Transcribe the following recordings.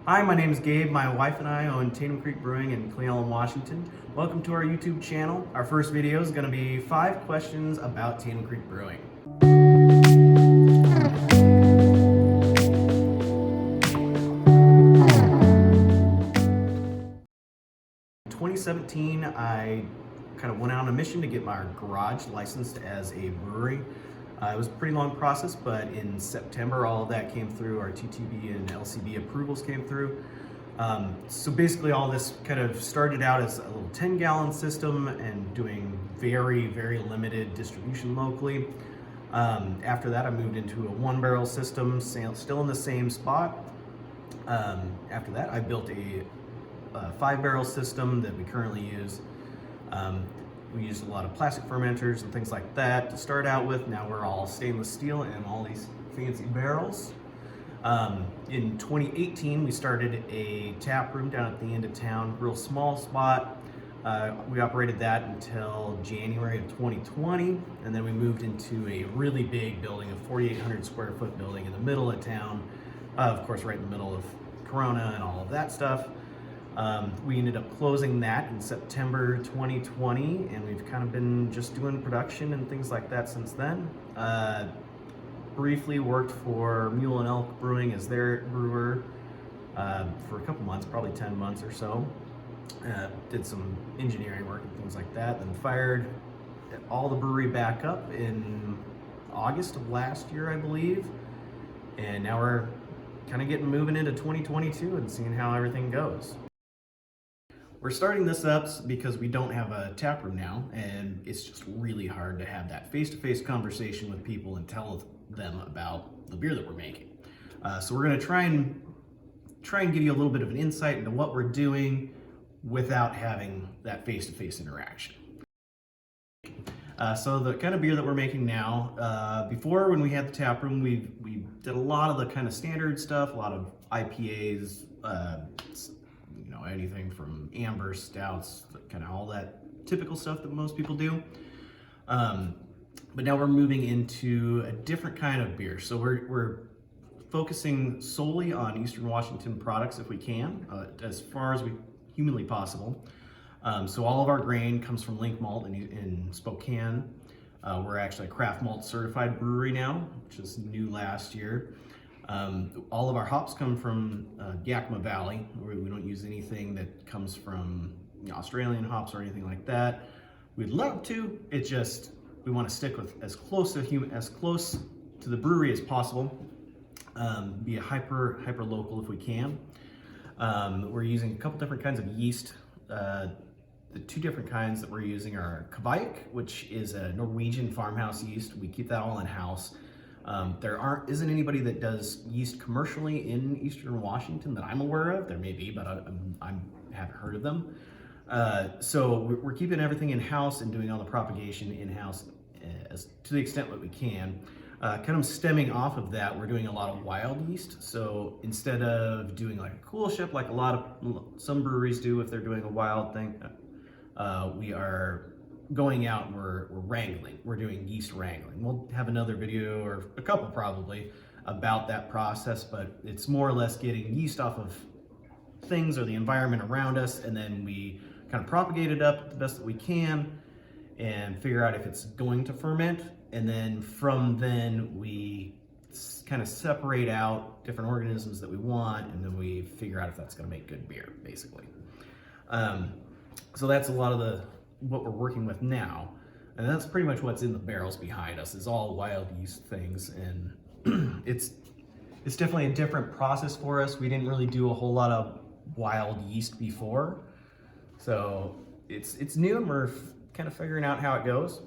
Hi, my name is Gabe. My wife and I own Taneum Creek Brewing in Cleveland, Washington. Welcome to our YouTube channel. Our first video is going to be 5 questions about Taneum Creek Brewing. In 2017, I kind of went out on a mission to get my garage licensed as a brewery. It was a pretty long process, but in September, all of that came through. Our TTB and LCB approvals came through. So basically all this kind of started out as a little 10-gallon system and doing very, very limited distribution locally. After that, I moved into a 1-barrel system, still in the same spot. After that, I built a 5-barrel system that we currently use. We used a lot of plastic fermenters and things like that to start out with. Now we're all stainless steel and all these fancy barrels. In 2018, we started a tap room down at the end of town, real small spot. We operated that until January of 2020, and then we moved into a really big building, a 4,800 square foot building in the middle of town, of course right in the middle of Corona and all of that stuff. We ended up closing that in September 2020, and we've kind of been just doing production and things like that since then. Briefly worked for Mule and Elk Brewing as their brewer for a couple months, probably 10 months or so. Did some engineering work and things like that, then fired all the brewery back up in August of last year, I believe. And now we're kind of getting moving into 2022 and seeing how everything goes. We're starting this up because we don't have a tap room now, and it's just really hard to have that face-to-face conversation with people and tell them about the beer that we're making. So we're going to try and give you a little bit of an insight into what we're doing without having that face-to-face interaction. So the kind of beer that we're making now, before when we had the tap room, we did a lot of the kind of standard stuff, a lot of IPAs, anything from amber, stouts, kind of all that typical stuff that most people do. But now we're moving into a different kind of beer. So we're focusing solely on Eastern Washington products if we can, as far as humanly possible. So all of our grain comes from Link Malt in Spokane. We're actually a craft malt certified brewery now, which is new last year. All of our hops come from Yakima Valley. We don't use anything that comes from Australian hops or anything like that. We'd love to. It's just we want to stick with as close to the brewery as possible. Be a hyper local if we can. We're using a couple different kinds of yeast. The 2 different kinds that we're using are Kveik, which is a Norwegian farmhouse yeast. We keep that all in house. There isn't anybody that does yeast commercially in Eastern Washington that I'm aware of. There may be, but I haven't heard of them. So we're keeping everything in-house and doing all the propagation in-house to the extent that we can. Kind of stemming off of that, we're doing a lot of wild yeast. So instead of doing like a coolship, like some breweries do if they're doing a wild thing, we are going out and we're wrangling. We're doing yeast wrangling. We'll have another video, or a couple probably, about that process, but it's more or less getting yeast off of things or the environment around us, and then we kind of propagate it up the best that we can and figure out if it's going to ferment, and then from then we kind of separate out different organisms that we want, and then we figure out if that's going to make good beer, basically. So that's a lot of what we're working with now, and that's pretty much what's in the barrels behind us, is all wild yeast things, and it's definitely a different process for us. We didn't really do a whole lot of wild yeast before, so it's new, and we're kind of figuring out how it goes.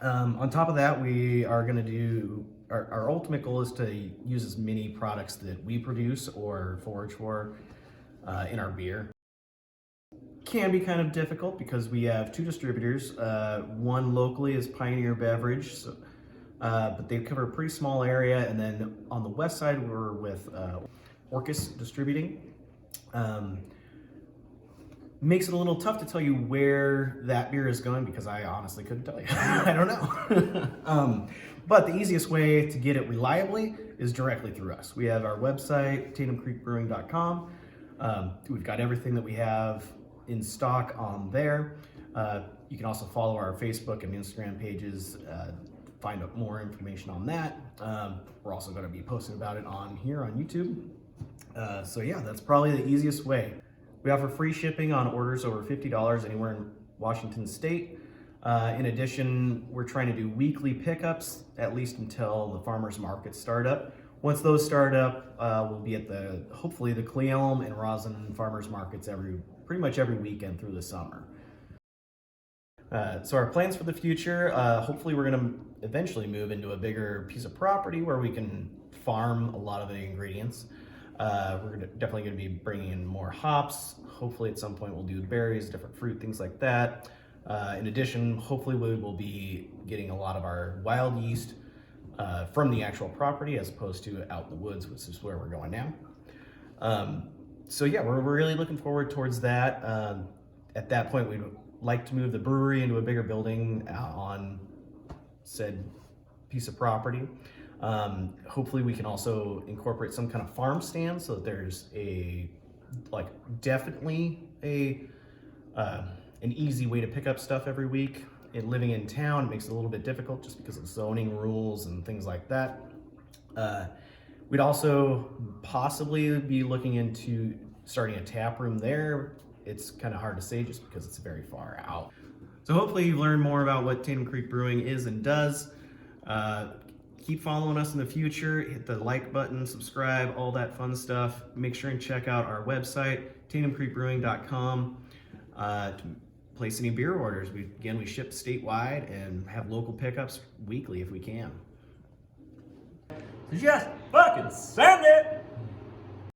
On top of that, we are going to do our ultimate goal is to use as many products that we produce or forage for in our beer. Can be kind of difficult because we have 2 distributors. One locally is Pioneer Beverage, but they cover a pretty small area, and then on the west side we're with Orcus Distributing. Makes it a little tough to tell you where that beer is going because I honestly couldn't tell you. I don't know. But the easiest way to get it reliably is directly through us. We have our website, taneumcreekbrewing.com. We've got everything that we have in stock on there. You can also follow our Facebook and Instagram pages, find out more information on that. We're also going to be posting about it on here on YouTube. So yeah, that's probably the easiest way. We offer free shipping on orders over $50 anywhere in Washington State. In addition, we're trying to do weekly pickups, at least until the farmers markets start up. Once those start up, we'll be at hopefully the Cle Elum and Rosin farmers markets pretty much every weekend through the summer. So our plans for the future, hopefully we're going to eventually move into a bigger piece of property where we can farm a lot of the ingredients. We're definitely going to be bringing in more hops. Hopefully at some point we'll do berries, different fruit, things like that. In addition, hopefully we will be getting a lot of our wild yeast from the actual property as opposed to out in the woods, which is where we're going now. So yeah, we're really looking forward towards that. At that point, we'd like to move the brewery into a bigger building on said piece of property. Hopefully we can also incorporate some kind of farm stand so that there's definitely an easy way to pick up stuff every week. Living in town makes it a little bit difficult just because of zoning rules and things like that. We'd also possibly be looking into starting a tap room there. It's kind of hard to say just because it's very far out. So hopefully you've learned more about what Taneum Creek Brewing is and does. Keep following us in the future. Hit the like button, subscribe, all that fun stuff. Make sure and check out our website, taneumcreekbrewing.com, to place any beer orders. We ship statewide and have local pickups weekly if we can. Just fucking send it!